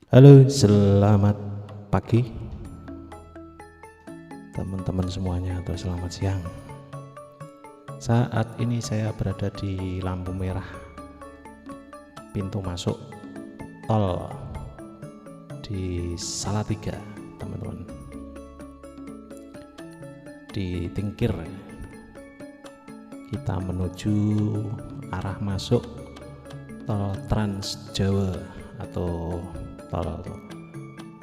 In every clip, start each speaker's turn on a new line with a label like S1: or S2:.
S1: Halo, selamat pagi teman-teman semuanya, atau selamat siang. Saat ini saya berada di lampu merah pintu masuk tol di Salatiga, teman-teman. Di Tingkir kita menuju arah masuk tol Trans Jawa atau tol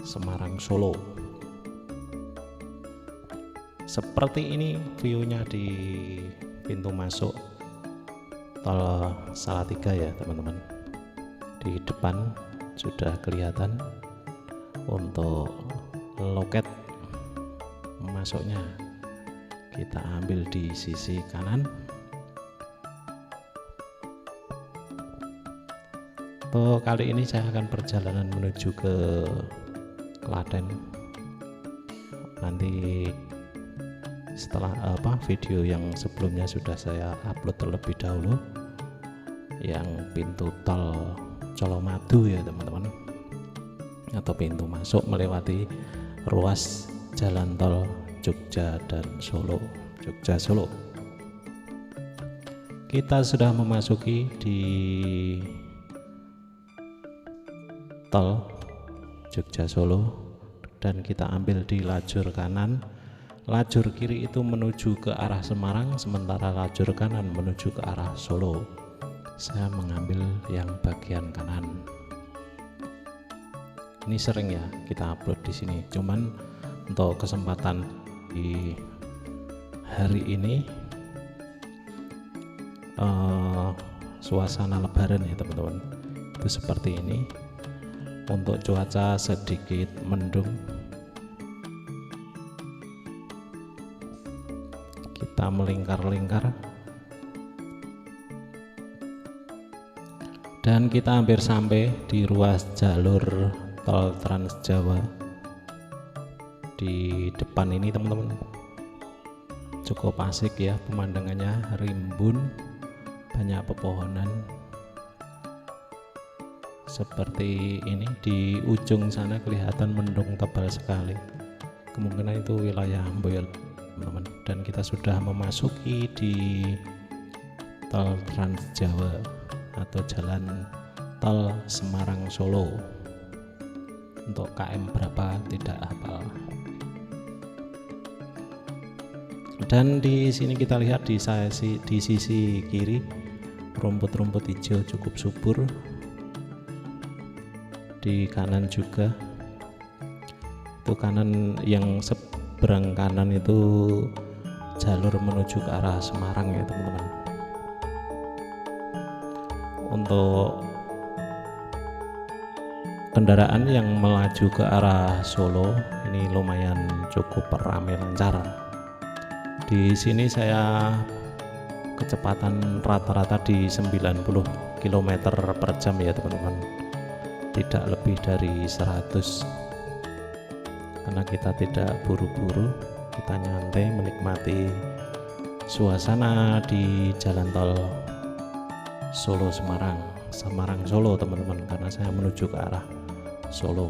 S1: Semarang Solo. Seperti ini view-nya di pintu masuk tol Salatiga ya teman-teman. Di depan sudah kelihatan untuk loket masuknya. Kita ambil di sisi kanan. Kali ini saya akan perjalanan menuju ke Klaten. Nanti setelah video yang sebelumnya sudah saya upload terlebih dahulu, yang pintu tol Colomadu ya teman-teman, atau pintu masuk melewati ruas jalan tol Jogja dan Solo, Jogja Solo. Kita sudah memasuki di tol Jogja Solo dan kita ambil di lajur kanan. Lajur kiri itu menuju ke arah Semarang, sementara lajur kanan menuju ke arah Solo. Saya mengambil yang bagian kanan. Ini sering ya kita upload di sini, cuman untuk kesempatan di hari ini suasana lebaran ya teman-teman, itu seperti ini. Untuk cuaca sedikit mendung, kita melingkar-lingkar dan kita hampir sampai di ruas jalur tol Trans Jawa. Di depan ini teman-teman cukup asik ya pemandangannya, rimbun, banyak pepohonan seperti ini. Di ujung sana kelihatan mendung tebal sekali, kemungkinan itu wilayah Boyol teman-teman. Dan kita sudah memasuki di tol Trans Jawa atau jalan tol Semarang Solo. Untuk KM berapa tidak hafal. Dan di sini kita lihat di sisi kiri rumput-rumput hijau cukup subur. Di kanan juga, itu kanan yang seberang kanan itu jalur menuju ke arah Semarang ya teman-teman. Untuk kendaraan yang melaju ke arah Solo ini lumayan cukup ramai lancar. Di sini saya kecepatan rata-rata di 90 km per jam ya teman-teman, tidak lebih dari 100, karena kita tidak buru-buru, kita nyantai menikmati suasana di jalan tol Solo Semarang, Semarang Solo teman-teman, karena saya menuju ke arah Solo.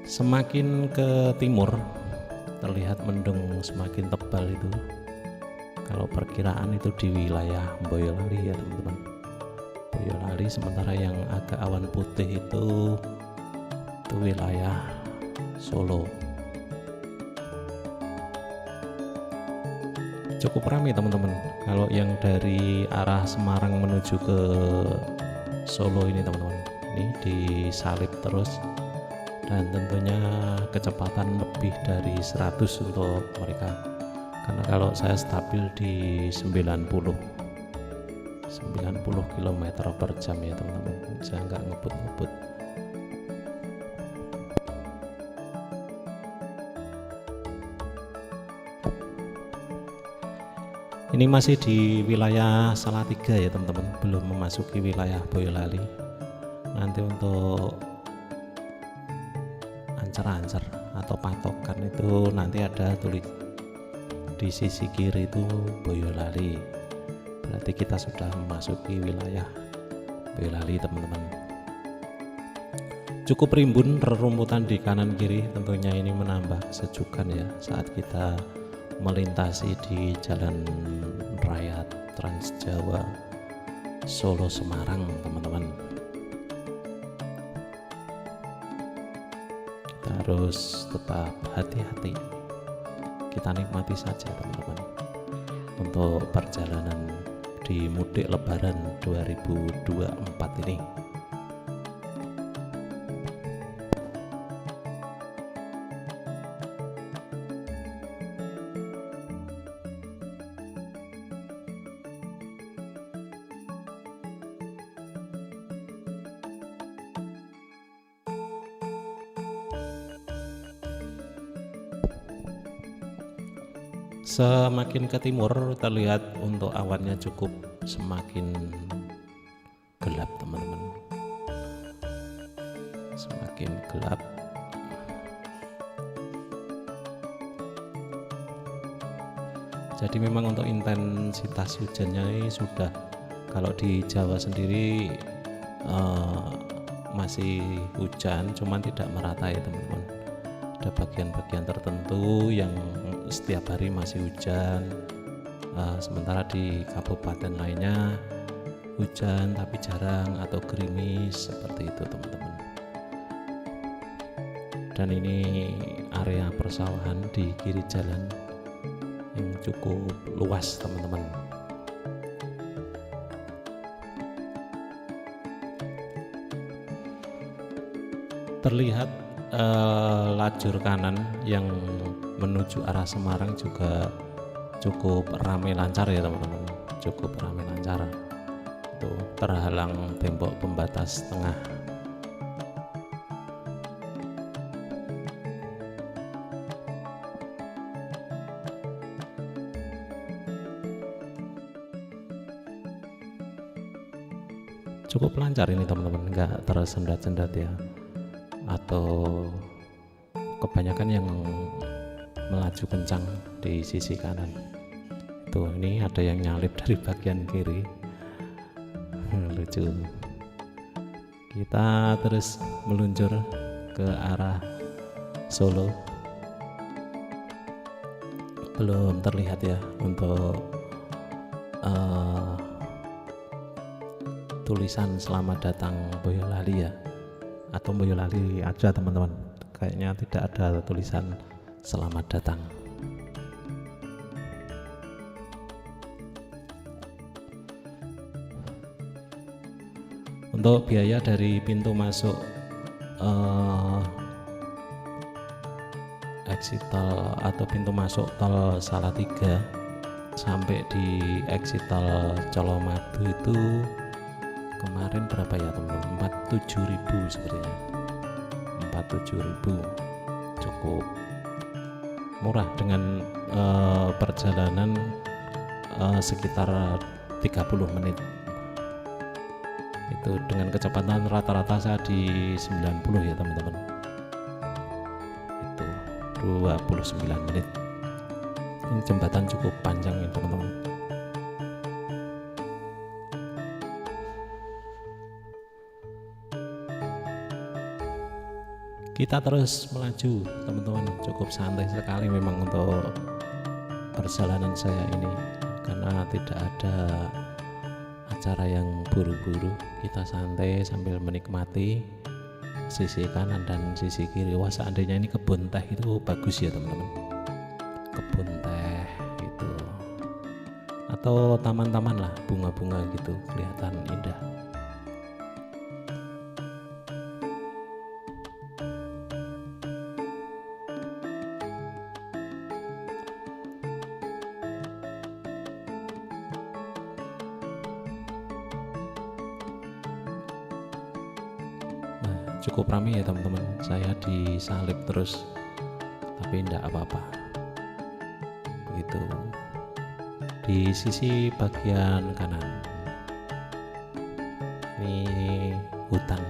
S1: Semakin ke timur terlihat mendung semakin tebal itu. Kalau perkiraan itu di wilayah Boyolali ya teman-teman, Boyolali. Sementara yang agak awan putih itu wilayah Solo. Cukup ramai teman-teman. Kalau yang dari arah Semarang menuju ke Solo ini teman-teman, ini disalip terus, dan tentunya kecepatan lebih dari 100 untuk mereka, karena kalau saya stabil di 90 km per jam ya teman-teman, saya nggak ngebut-ngebut. Ini masih di wilayah Salatiga ya teman-teman, belum memasuki wilayah Boyolali. Nanti untuk ancer-ancer atau patokan itu nanti ada tulis di sisi kiri itu Boyolali, berarti kita sudah memasuki wilayah Boyolali teman-teman. Cukup rimbun rerumputan di kanan kiri, tentunya ini menambah kesejukan ya saat kita melintasi di jalan raya Trans Jawa Solo Semarang teman-teman. Kita harus tetap hati-hati, kita nikmati saja teman-teman untuk perjalanan di mudik lebaran 2024 ini. Semakin ke timur terlihat untuk awannya cukup semakin gelap teman-teman, semakin gelap. Jadi memang untuk intensitas hujannya ini sudah, kalau di Jawa sendiri masih hujan, cuman tidak merata ya teman-teman. Ada bagian-bagian tertentu yang setiap hari masih hujan, sementara di kabupaten lainnya hujan tapi jarang atau gerimis seperti itu teman-teman. Dan ini area persawahan di kiri jalan yang cukup luas teman-teman. Terlihat lajur kanan yang menuju arah Semarang juga cukup ramai lancar ya teman-teman, cukup ramai lancar. Tuh, terhalang tembok pembatas tengah. Cukup lancar ini teman-teman, nggak tersendat-sendat ya, atau kebanyakan yang melaju kencang di sisi kanan. Tuh, ini ada yang nyalip dari bagian kiri. Lucu. Kita terus meluncur ke arah Solo. Belum terlihat ya untuk tulisan selamat datang Boyolali ya, atau Boyolali aja teman-teman. Kayaknya tidak ada tulisan selamat datang. Untuk biaya dari pintu masuk exit tol atau pintu masuk tol Salatiga sampai di exit tol Colomadu itu kemarin berapa ya teman-teman? 47.000 sebenarnya. 47.000, cukup murah dengan perjalanan sekitar 30 menit. Itu dengan kecepatan rata-rata saya di 90 ya teman-teman. Itu 29 menit. Ini jembatan cukup panjang ya teman-teman. Kita terus melaju teman-teman, cukup santai sekali memang untuk perjalanan saya ini, karena tidak ada acara yang buru-buru. Kita santai sambil menikmati sisi kanan dan sisi kiri. Wah, seandainya ini kebun teh itu bagus ya teman-teman, kebun teh gitu, atau taman-taman lah, bunga-bunga gitu, kelihatan indah. Cukup ramai ya teman-teman, saya disalib terus tapi enggak apa-apa. Begitu di sisi bagian kanan ini hutan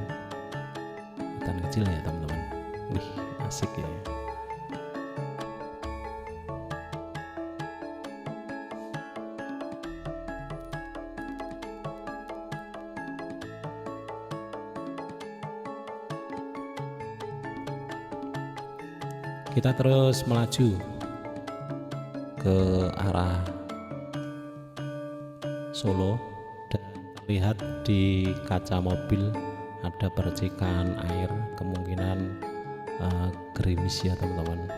S1: kecil ya teman-teman. Wih, asik ya. Kita terus melaju ke arah Solo dan terlihat di kaca mobil ada percikan air, kemungkinan gerimis ya teman-teman,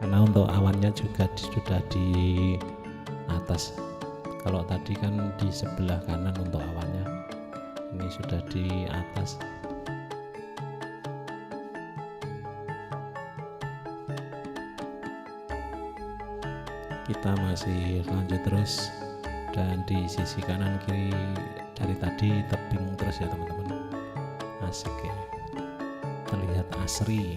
S1: karena untuk awannya juga sudah di atas. Kalau tadi kan di sebelah kanan untuk awannya, ini sudah di atas. Kita masih lanjut terus, dan di sisi kanan kiri dari tadi tebing terus ya teman-teman. Asik ya, terlihat asri.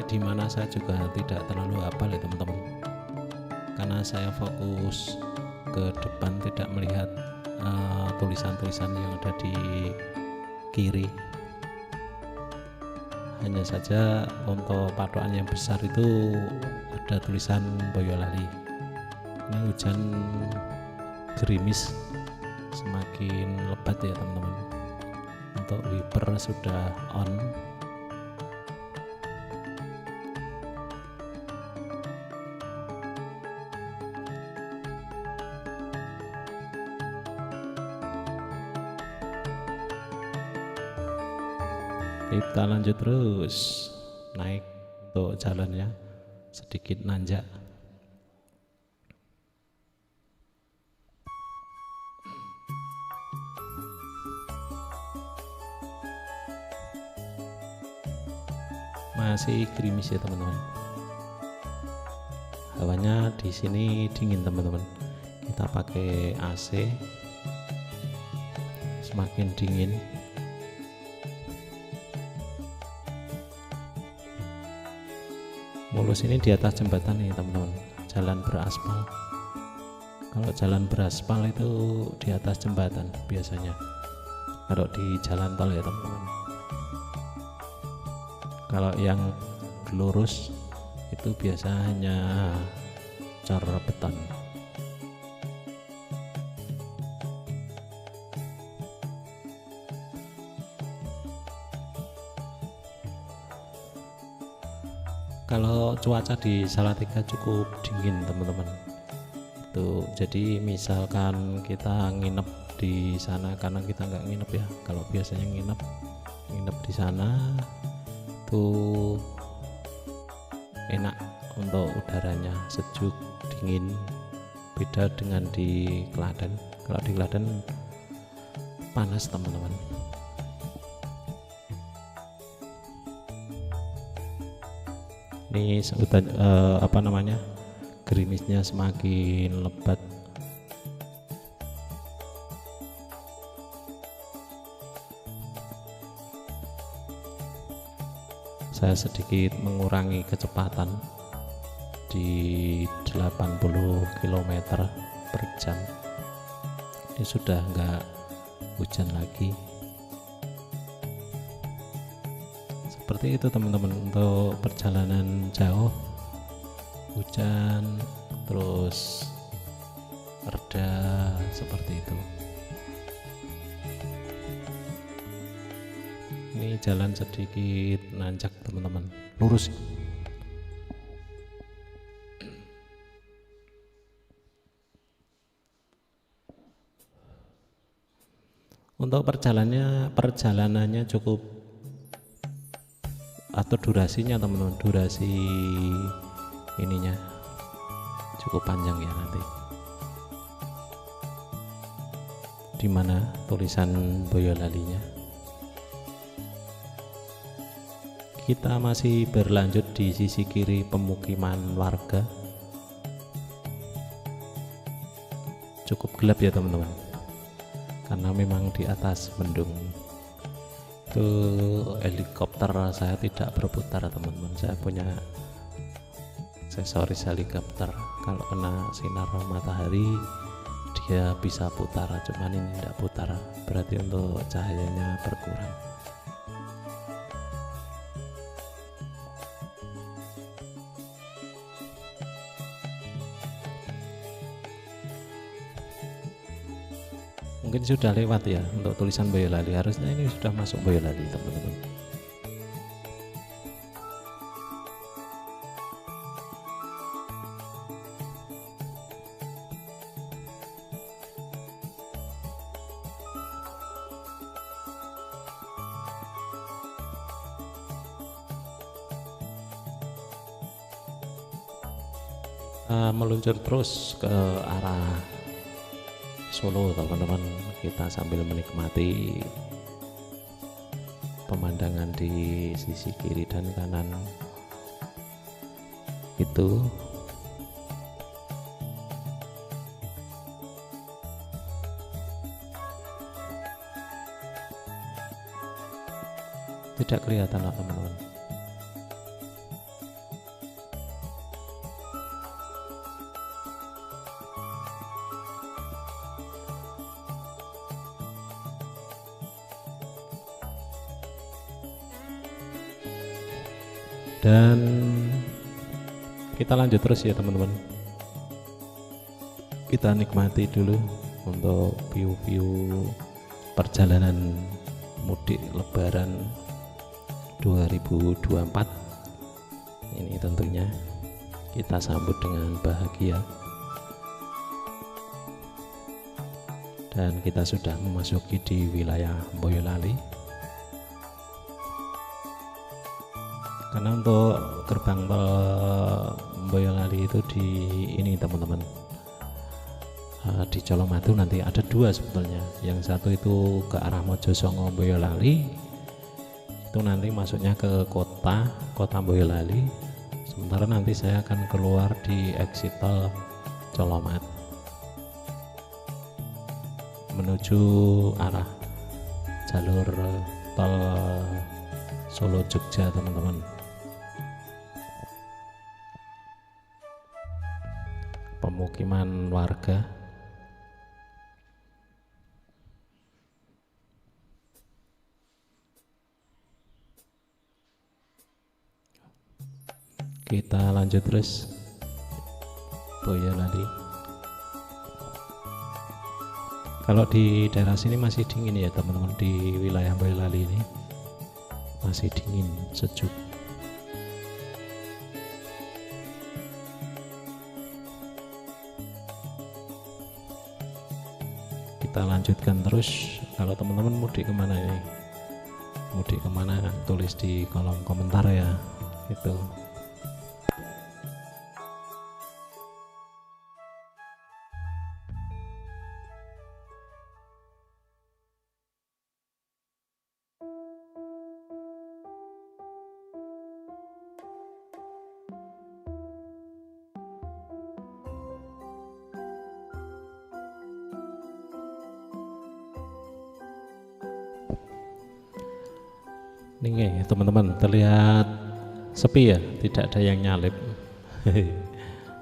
S1: Di mana saya juga tidak terlalu hafal ya teman-teman, karena saya fokus ke depan, tidak melihat tulisan-tulisan yang ada di kiri. Hanya saja untuk patokan yang besar itu ada tulisan Boyolali. Ini hujan gerimis semakin lebat ya teman-teman. Untuk wiper sudah on. Kita lanjut terus naik, untuk jalannya sedikit nanjak. Masih gerimis ya teman-teman. Hawanya di sini dingin teman-teman. Kita pakai AC, semakin dingin. Mulus ini di atas jembatan nih teman-teman, jalan beraspal. Kalau jalan beraspal itu di atas jembatan biasanya, kalau di jalan tol ya teman-teman. Kalau yang lurus itu biasanya cor beton. Kalau cuaca di Salatiga cukup dingin teman-teman, itu jadi misalkan kita nginep di sana, karena kita nggak nginep ya, kalau biasanya nginep di sana itu enak untuk udaranya, sejuk dingin, beda dengan di Klaten. Kalau di Klaten panas teman-teman. Ini gerimisnya semakin lebat. Saya sedikit mengurangi kecepatan di 80 km per jam. Ini sudah enggak hujan lagi. Seperti itu teman-teman, untuk perjalanan jauh hujan terus reda seperti itu. Ini jalan sedikit nanjak teman-teman, lurus. Untuk perjalanannya cukup, atau durasinya teman-teman, durasi ininya cukup panjang ya nanti. Dimana tulisan Boyolalinya. Kita masih berlanjut di sisi kiri pemukiman warga. Cukup gelap ya teman-teman, karena memang di atas mendung. Itu helikopter saya tidak berputar teman-teman, saya punya aksesoris helikopter. Kalau kena sinar matahari dia bisa putar, cuman ini tidak putar, berarti untuk cahayanya berkurang. Mungkin sudah lewat ya untuk tulisan Boyolali, harusnya ini sudah masuk Boyolali teman-teman. Meluncur terus ke arah Solo teman-teman, kita sambil menikmati pemandangan di sisi kiri dan kanan itu. Tidak kelihatan lah teman-teman. Dan kita lanjut terus ya teman-teman, kita nikmati dulu untuk view-view perjalanan mudik lebaran 2024 ini. Tentunya kita sambut dengan bahagia dan kita sudah memasuki di wilayah Boyolali. Karena untuk gerbang tol Boyolali itu di ini teman-teman, di Colomadu nanti ada dua sebetulnya. Yang satu itu ke arah Mojosongo Boyolali, itu nanti masuknya ke kota Boyolali. Sementara nanti saya akan keluar di exit tol Colomat menuju arah jalur tol Solo Jogja teman-teman. Pemukiman warga, kita lanjut terus Boyolali. Kalau di daerah sini masih dingin ya teman-teman, di wilayah Boyolali ini masih dingin, sejuk. Kita lanjutkan terus. Kalau teman-teman mudik kemana ini, mudik kemana, tulis di kolom komentar ya itu. Nih teman-teman, terlihat sepi ya, tidak ada yang nyalip.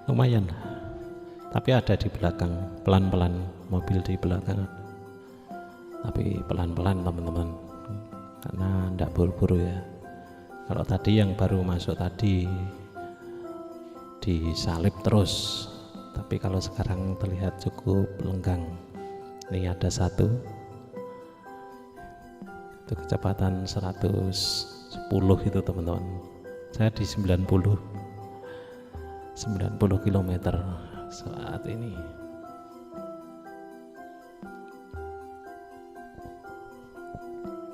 S1: Lumayan, tapi ada di belakang, pelan-pelan mobil di belakang, tapi pelan-pelan teman-teman, karena tidak buru-buru ya. Kalau tadi yang baru masuk tadi disalip terus, tapi kalau sekarang terlihat cukup lenggang. Ini ada satu, itu kecepatan 110 itu teman-teman. Saya di 90 km saat ini.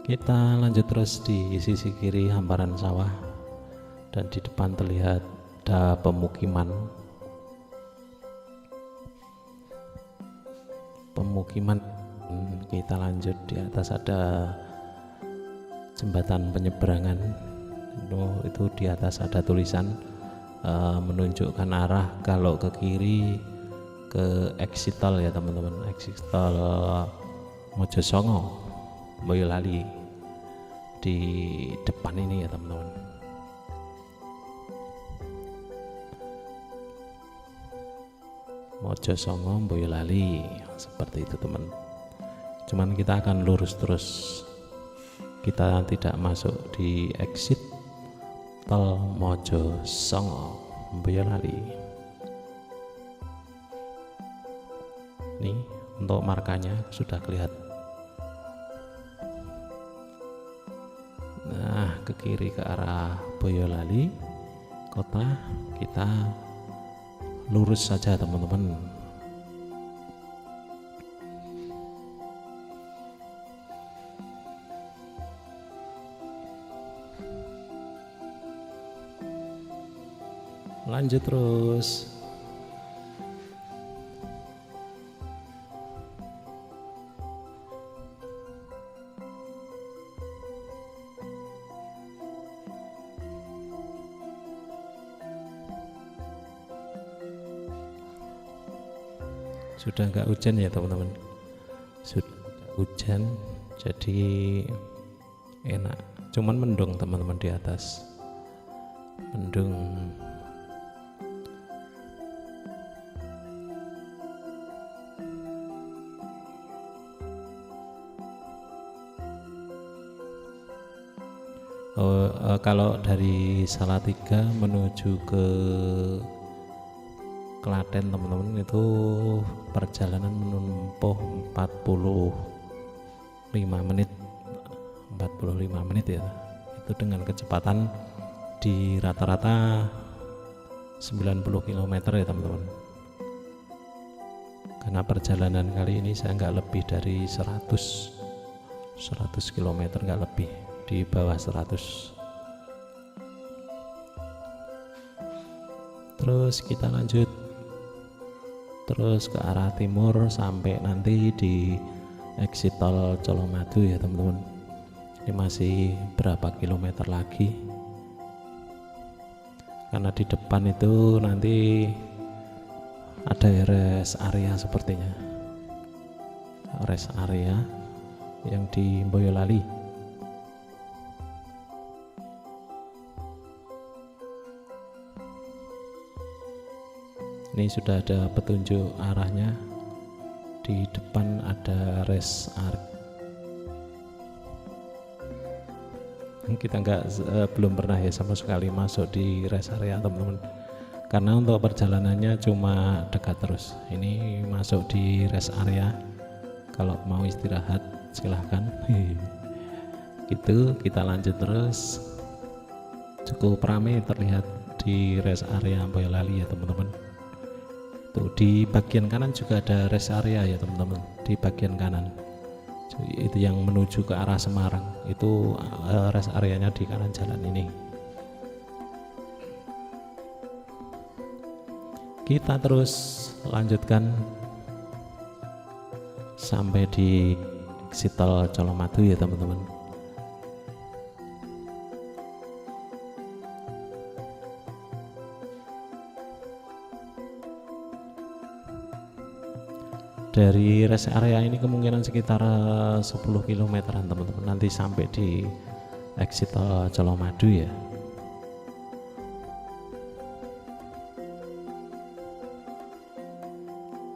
S1: Kita lanjut terus di sisi kiri hamparan sawah, dan di depan terlihat ada pemukiman. Kita lanjut, di atas ada jembatan penyeberangan. Itu di atas ada tulisan menunjukkan arah kalau ke kiri ke exit tol ya teman-teman, exit tol Mojosongo Boyolali di depan ini ya teman-teman. Mojosongo Boyolali seperti itu teman. Cuman kita akan lurus terus, kita tidak masuk di exit tol Mojosongo Boyolali. Nih untuk markanya sudah kelihatan. Nah, ke kiri ke arah Boyolali kota, kita lurus saja teman-teman. Lanjut terus. Sudah nggak hujan ya teman-teman, sudah hujan jadi enak, cuman mendung teman-teman, di atas mendung. Kalau dari Salatiga menuju ke Klaten teman-teman, itu perjalanan menempuh 45 menit ya, itu dengan kecepatan di rata-rata 90 km ya teman-teman. Karena perjalanan kali ini saya nggak lebih dari 100 km, nggak lebih, di bawah 100. Terus kita lanjut terus ke arah timur sampai nanti di exit tol Colomadu ya teman-teman. Ini masih berapa kilometer lagi, karena di depan itu nanti ada rest area, sepertinya rest area yang di Boyolali. Ini sudah ada petunjuk arahnya, di depan ada rest area. Kita belum pernah ya sama sekali masuk di rest area teman-teman, karena untuk perjalanannya cuma dekat terus. Ini masuk di rest area, kalau mau istirahat silahkan. Gitu, kita lanjut terus. Cukup ramai terlihat di rest area Boyolali ya teman-teman. Tuh, di bagian kanan juga ada rest area ya teman-teman, di bagian kanan itu yang menuju ke arah Semarang, itu rest areanya di kanan jalan ini. Kita terus lanjutkan sampai di exit tol Colomadu ya teman-teman. Dari rest area ini kemungkinan sekitar 10 kilometeran teman-teman, nanti sampai di exit tol Colomadu ya.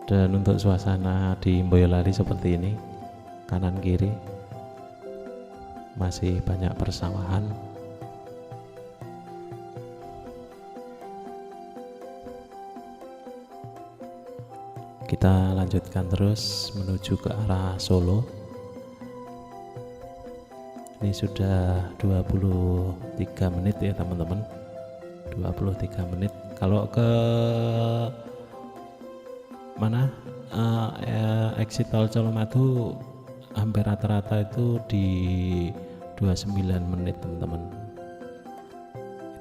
S1: Dan untuk suasana di Boyolali seperti ini, kanan kiri masih banyak persawahan. Kita lanjutkan terus menuju ke arah Solo. Ini sudah 23 menit ya teman-teman, 23 menit. Kalau ke mana exit tol Colomadu hampir rata-rata itu di 29 menit teman-teman.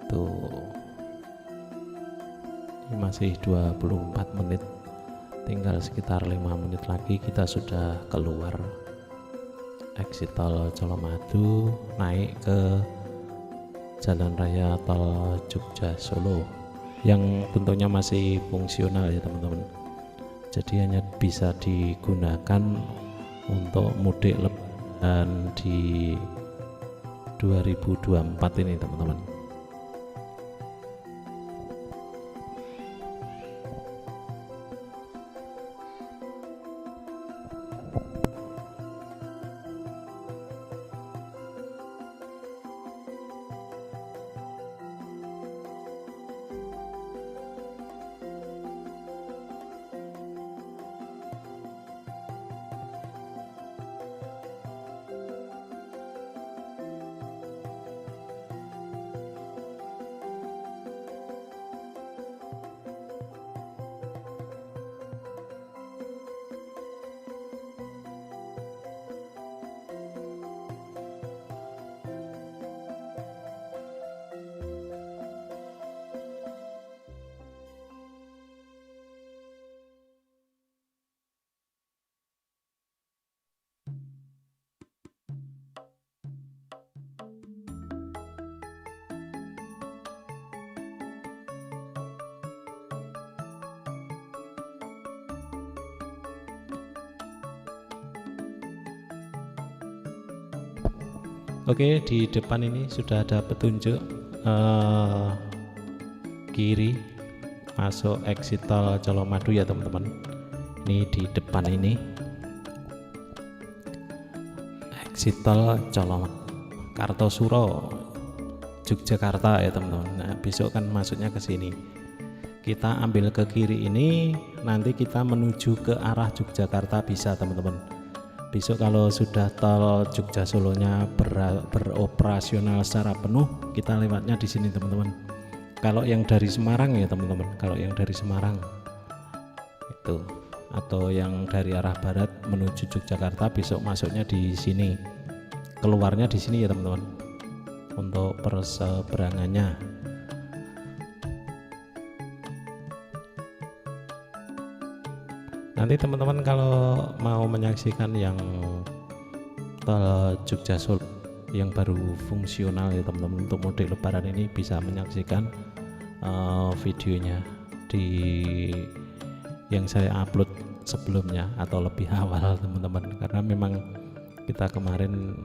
S1: Itu ini masih 24 menit, tinggal sekitar 5 menit lagi kita sudah keluar exit tol Colomadu, naik ke jalan raya tol Jogja Solo yang tentunya masih fungsional ya teman-teman. Jadi hanya bisa digunakan untuk mudik lebaran di 2024 ini teman-teman. Oke, di depan ini sudah ada petunjuk kiri masuk exit tol Colomadu ya teman-teman. Ini di depan ini exit tol Colomadu Kartosuro Yogyakarta ya teman-teman. Nah, besok kan masuknya ke sini. Kita ambil ke kiri ini, nanti kita menuju ke arah Yogyakarta bisa teman-teman. Besok kalau sudah tol Jogja Solonya beroperasional secara penuh, kita lewatnya di sini teman-teman. Kalau yang dari Semarang ya teman-teman, kalau yang dari Semarang itu atau yang dari arah barat menuju Yogyakarta besok masuknya di sini, keluarnya di sini ya teman-teman untuk perseberangannya. Nanti teman-teman kalau mau menyaksikan yang tol Jogja Solo yang baru fungsional ya teman-teman, untuk mudik lebaran ini bisa menyaksikan videonya di yang saya upload sebelumnya atau lebih awal teman-teman, karena memang kita kemarin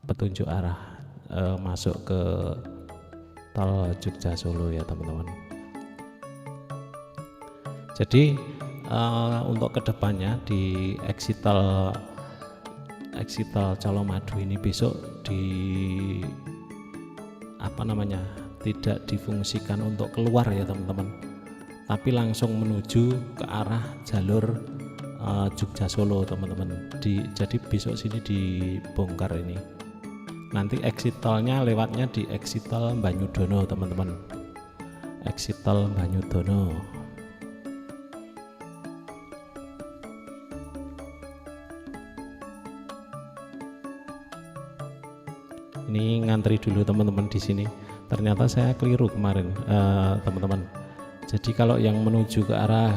S1: petunjuk arah masuk ke tol Jogja Solo ya teman-teman. Jadi untuk kedepannya di exit tol Colomadu ini besok tidak difungsikan untuk keluar ya teman-teman, tapi langsung menuju ke arah jalur Jogja Solo teman-teman. Jadi besok sini dibongkar ini. Nanti exit tolnya lewatnya di exit tol Banyudono teman-teman. Exit tol Banyudono. Ini ngantri dulu teman-teman di sini. Ternyata saya keliru kemarin teman-teman. Jadi kalau yang menuju ke arah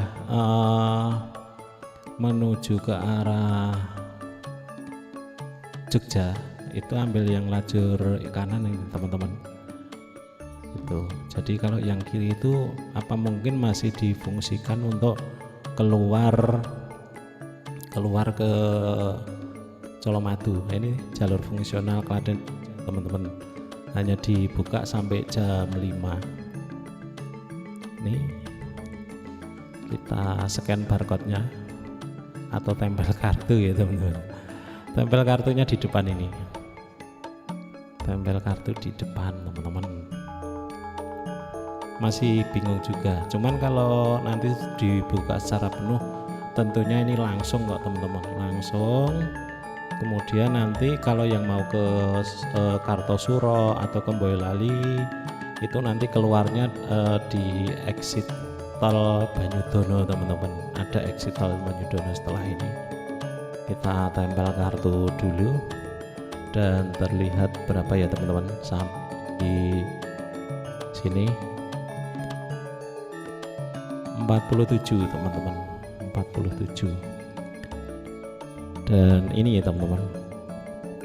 S1: Jogja itu ambil yang lajur kanan ini teman-teman. Itu. Jadi kalau yang kiri itu mungkin masih difungsikan untuk keluar ke Colomadu. Nah, ini jalur fungsional Klaten teman-teman, hanya dibuka sampai jam 5. Ini kita scan barcode-nya atau tempel kartu ya teman-teman. Tempel kartunya di depan ini, tempel kartu di depan teman-teman. Masih bingung juga, cuman kalau nanti dibuka secara penuh tentunya ini langsung kok teman-teman, langsung. Kemudian nanti kalau yang mau ke Kartosuro atau ke Boyolali itu nanti keluarnya di exit tol Banyudono teman-teman. Ada exit tol Banyudono. Setelah ini kita tempel kartu dulu dan terlihat berapa ya teman-teman sampai di sini 47 teman-teman, 47. Dan ini ya teman-teman,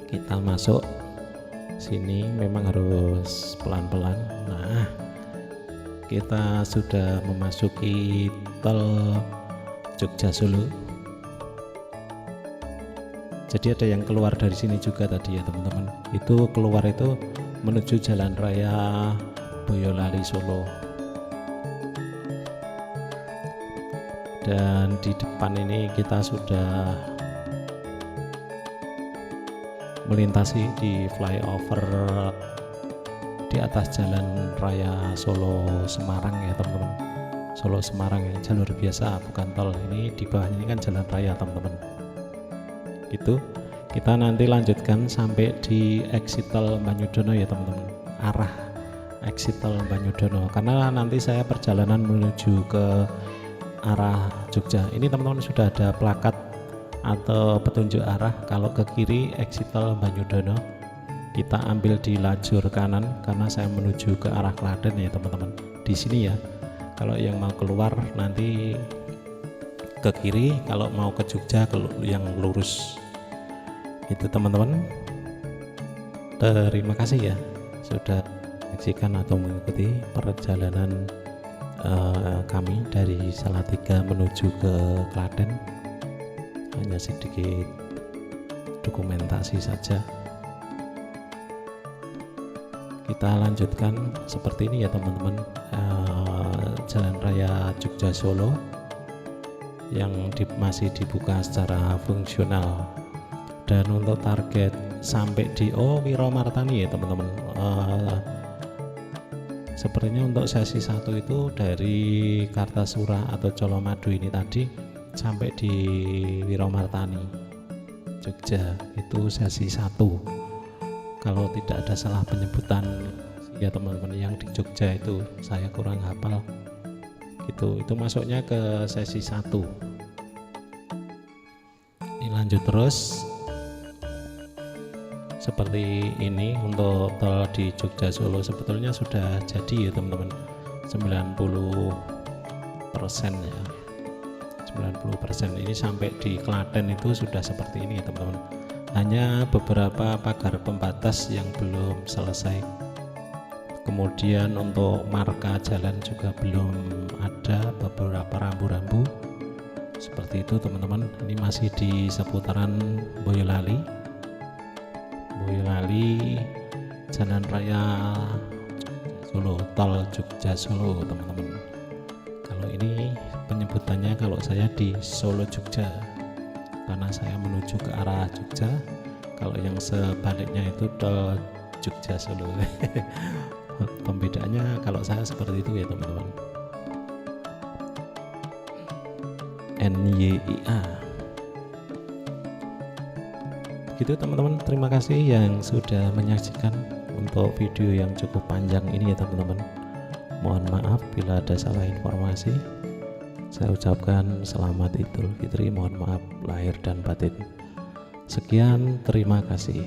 S1: kita masuk sini memang harus pelan-pelan. Nah, kita sudah memasuki tol Jogja Solo. Jadi ada yang keluar dari sini juga tadi ya teman-teman. Itu keluar itu menuju Jalan Raya Boyolali Solo. Dan di depan ini kita sudah melintasi di flyover di atas Jalan Raya Solo Semarang ya teman-teman. Solo Semarang ya, jalur biasa bukan tol. Ini di bawah ini kan jalan raya teman-teman. Itu kita nanti lanjutkan sampai di exit tol Banyudono ya teman-teman, arah exit tol Banyudono, karena nanti saya perjalanan menuju ke arah Jogja. Ini teman-teman sudah ada plakat atau petunjuk arah. Kalau ke kiri exit tol Banyudono, kita ambil di lajur kanan karena saya menuju ke arah Klaten ya teman-teman. Di sini ya. Kalau yang mau keluar nanti ke kiri, kalau mau ke Jogja yang lurus. Itu teman-teman. Terima kasih ya sudah menyaksikan atau mengikuti perjalanan kami dari Salatiga menuju ke Klaten. Hanya sedikit dokumentasi saja. Kita lanjutkan seperti ini ya teman-teman. Jalan Raya Jogja Solo yang masih dibuka secara fungsional, dan untuk target sampai di Wiramartani ya teman-teman. Sepertinya untuk sesi 1 itu dari Kartasura atau Colomadu ini tadi sampai di Wiramartani Jogja, itu sesi 1 kalau tidak ada salah penyebutan ya teman-teman. Yang di Jogja itu saya kurang hafal gitu, itu masuknya ke sesi 1. Ini lanjut terus seperti ini. Untuk tol di Jogja Solo sebetulnya sudah jadi ya teman-teman, 90% ya, 90%. Ini sampai di Klaten itu sudah seperti ini ya teman-teman. Hanya beberapa pagar pembatas yang belum selesai. Kemudian untuk marka jalan juga belum ada, beberapa rambu-rambu seperti itu teman-teman. Ini masih di seputaran Boyolali, Jalan Raya Solo, tol Jogja Solo teman-teman. Kalau ini penyebutannya, kalau saya di Solo Jogja karena saya menuju ke arah Jogja. Kalau yang sebaliknya itu tol Jogja Solo. Pembedaannya kalau saya seperti itu ya teman-teman. NYIA. Begitu teman-teman, terima kasih yang sudah menyaksikan untuk video yang cukup panjang ini ya teman-teman. Mohon maaf bila ada salah informasi. Saya ucapkan selamat Idul Fitri, mohon maaf lahir dan batin. Sekian, terima kasih.